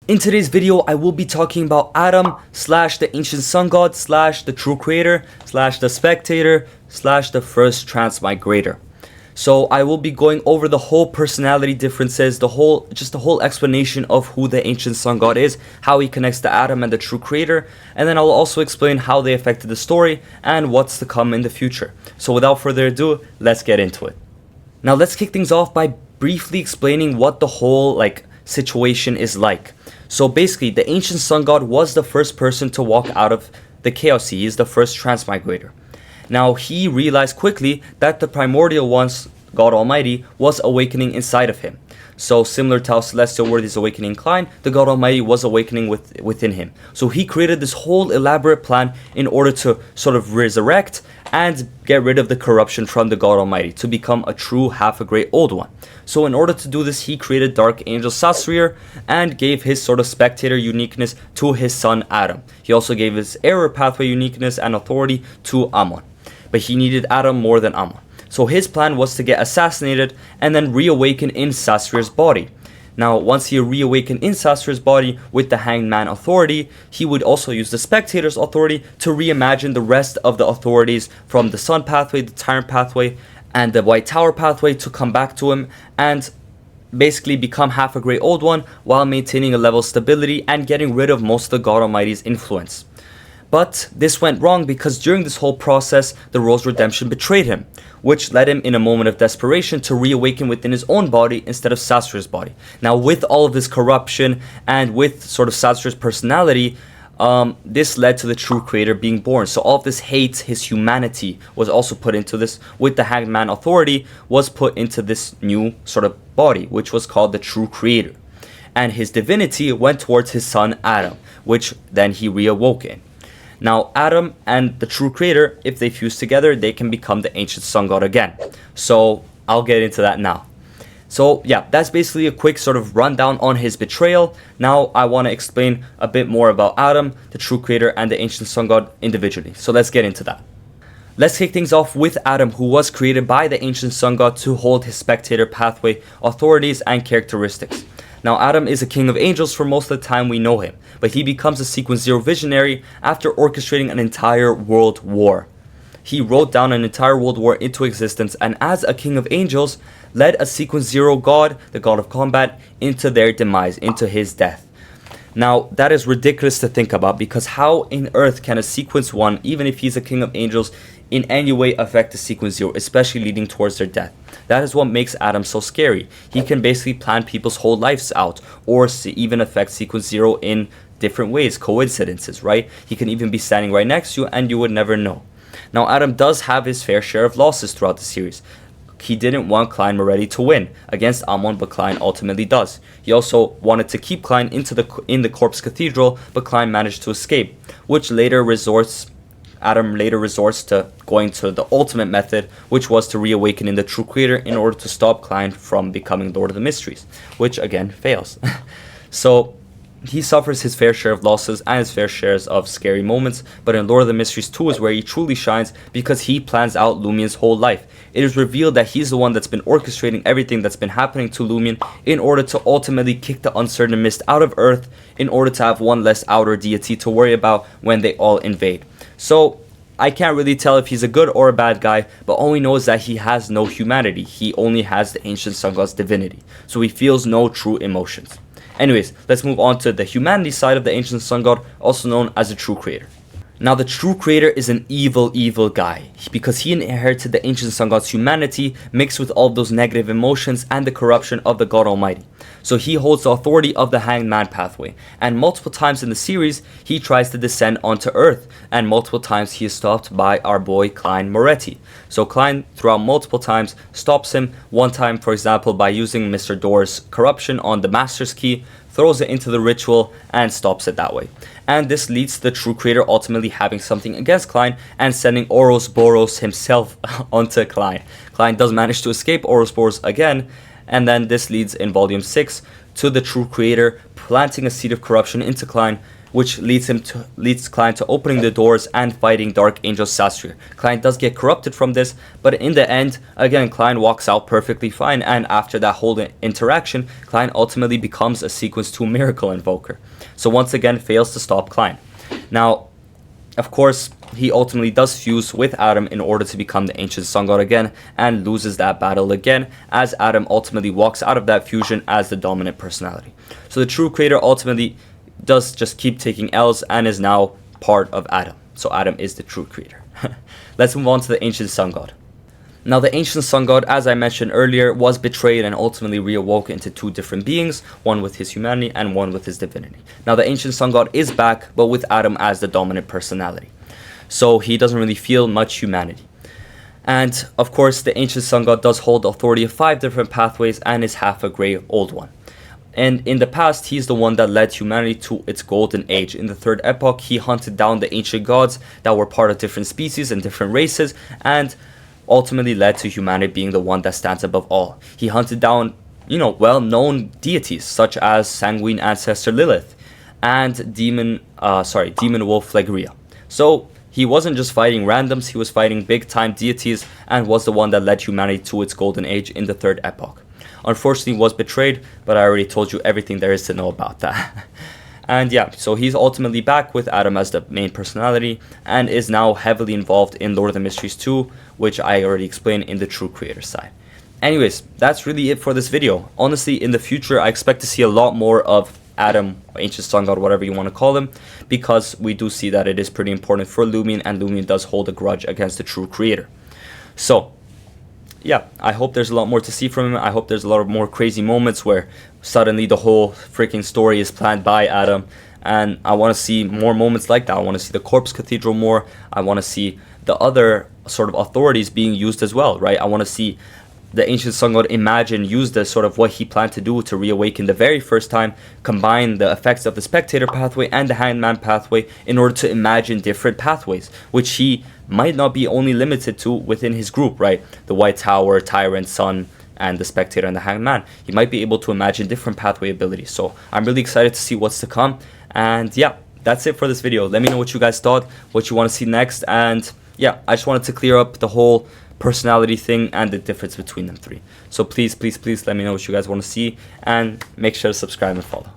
In today's video, I will be talking about Adam slash the ancient sun god slash the true creator slash the spectator slash the first transmigrator. So I will be going over the whole personality differences, the whole explanation of who the ancient sun god is, how he connects to Adam and the true creator, and then I'll also explain how they affected the story and what's to come in the future. So without further ado, let's get into it. Now let's kick things off by briefly explaining what the whole situation is like. So basically, the ancient sun god was the first person to walk out of the chaos sea. He is the first transmigrator. Now, he realized quickly that the primordial ones, God Almighty, was awakening inside of him. So similar to how celestial world is awakening Klein, the God Almighty was awakening within him. So he created this whole elaborate plan in order to sort of resurrect and get rid of the corruption from the God Almighty to become a true half a great old one. So in order to do this, he created Dark Angel Sasrir and gave his sort of spectator uniqueness to his son Adam. He also gave his error pathway uniqueness and authority to Ammon. But he needed Adam more than Ammon. So his plan was to get assassinated and then reawaken in Sasrir's body. Now, once he reawakened in Sasrir's body with the Hanged Man authority, he would also use the Spectator's authority to reimagine the rest of the authorities from the Sun pathway, the Tyrant pathway, and the White Tower pathway to come back to him and basically become half a great old one while maintaining a level of stability and getting rid of most of the God Almighty's influence. But this went wrong because during this whole process, the Rose Redemption betrayed him, which led him in a moment of desperation to reawaken within his own body instead of Sasrir's body. Now, with all of this corruption and with sort of Sasrir's personality, this led to the true creator being born. So all of this hate, his humanity, was also put into this, with the Hanged Man authority, was put into this new sort of body, which was called the true creator. And his divinity went towards his son Adam, which then he reawoke in. Now, Adam and the true creator, if they fuse together, they can become the ancient sun god again. So I'll get into that now. So yeah, that's basically a quick sort of rundown on his betrayal. Now I want to explain a bit more about Adam, the true creator, and the ancient sun god individually. So let's get into that. Let's kick things off with Adam, who was created by the ancient sun god to hold his spectator pathway authorities and characteristics. Now, Adam is a king of angels for most of the time we know him, but he becomes a Sequence Zero visionary after orchestrating an entire world war. He wrote down an entire world war into existence and as a king of angels, led a Sequence Zero god, the god of combat, into their demise, into his death. Now, that is ridiculous to think about because how in earth can a Sequence 1, even if he's a king of angels, in any way affect the Sequence 0, especially leading towards their death? That is what makes Adam so scary. He can basically plan people's whole lives out or even affect Sequence 0 in different ways, coincidences, right? He can even be standing right next to you and you would never know. Now, Adam does have his fair share of losses throughout the series. He didn't want Klein Moretti to win against Ammon, but Klein ultimately does. He also wanted to keep Klein in the Corpse Cathedral, but Klein managed to escape, which Adam later resorts to going to the ultimate method, which was to reawaken in the true creator in order to stop Klein from becoming Lord of the Mysteries, which again fails. So he suffers his fair share of losses and his fair shares of scary moments, but in Lord of the Mysteries 2 is where he truly shines because he plans out Lumien's whole life. It is revealed that he's the one that's been orchestrating everything that's been happening to Lumien in order to ultimately kick the uncertain mist out of Earth in order to have one less outer deity to worry about when they all invade. So I can't really tell if he's a good or a bad guy, but all we know is that he has no humanity. He only has the ancient sun god's divinity, so he feels no true emotions. Anyways, let's move on to the humanity side of the ancient sun god, also known as the true creator. Now, the true creator is an evil guy because he inherited the ancient sun god's humanity mixed with all of those negative emotions and the corruption of the God Almighty. So he holds the authority of the Hanged Man pathway, and multiple times in the series he tries to descend onto Earth, and multiple times he is stopped by our boy Klein Moretti. So Klein throughout multiple times stops him, one time for example by using Mr. Door's corruption on the Master's Key, throws it into the ritual and stops it that way. And this leads to the true creator ultimately having something against Klein and sending Ouroboros himself onto Klein. Klein does manage to escape Ouroboros again, and then this leads in volume 6 to the true creator planting a seed of corruption into Klein which leads client to opening the doors and fighting Dark Angel Sasria. Client does get corrupted from this, but in the end, again, client walks out perfectly fine, and after that whole interaction, client ultimately becomes a sequence 2 miracle invoker. So once again, fails to stop client. Now, of course, he ultimately does fuse with Adam in order to become the Ancient Sun God again, and loses that battle again, as Adam ultimately walks out of that fusion as the dominant personality. So the True Creator ultimately does just keep taking L's and is now part of Adam. So Adam is the True Creator. Let's move on to the Ancient Sun God. Now the Ancient Sun God, as I mentioned earlier, was betrayed and ultimately reawoke into 2 different beings, one with his humanity and one with his divinity. Now the Ancient Sun God is back, but with Adam as the dominant personality. So he doesn't really feel much humanity. And of course, the Ancient Sun God does hold authority of 5 different pathways and is half a gray old one. And in the past, he's the one that led humanity to its golden age. In the 3rd epoch, he hunted down the ancient gods that were part of different species and different races, and ultimately led to humanity being the one that stands above all. He hunted down, well-known deities such as Sanguine Ancestor Lilith and Demon Wolf Phlegria. So he wasn't just fighting randoms, he was fighting big-time deities and was the one that led humanity to its golden age in the 3rd epoch. Unfortunately, was betrayed, but I already told you everything there is to know about that. And yeah, so he's ultimately back with Adam as the main personality and is now heavily involved in Lord of the Mysteries 2, which I already explained in the True Creator side. Anyways, that's really it for this video. Honestly, in the future, I expect to see a lot more of Adam, Ancient Sun God, whatever you want to call him, because we do see that it is pretty important for Lumion, and Lumion does hold a grudge against the True Creator. So yeah, I hope there's a lot more to see from him. I hope there's a lot of more crazy moments where suddenly the whole freaking story is planned by Adam, and I want to see more moments like that. I want to see the Corpse Cathedral more. I want to see the other sort of authorities being used as well, right? I want to see the Ancient Sun God use the sort of what he planned to do to reawaken the very first time, combine the effects of the Spectator pathway and the Hangman pathway in order to imagine different pathways, which he might not be only limited to within his group, right? The White Tower, Tyrant, Sun, and the Spectator and the Hangman. He might be able to imagine different pathway abilities. So I'm really excited to see what's to come. And yeah, that's it for this video. Let me know what you guys thought, what you want to see next. And yeah, I just wanted to clear up the whole personality thing and the difference between them 3. So please let me know what you guys want to see, and make sure to subscribe and follow.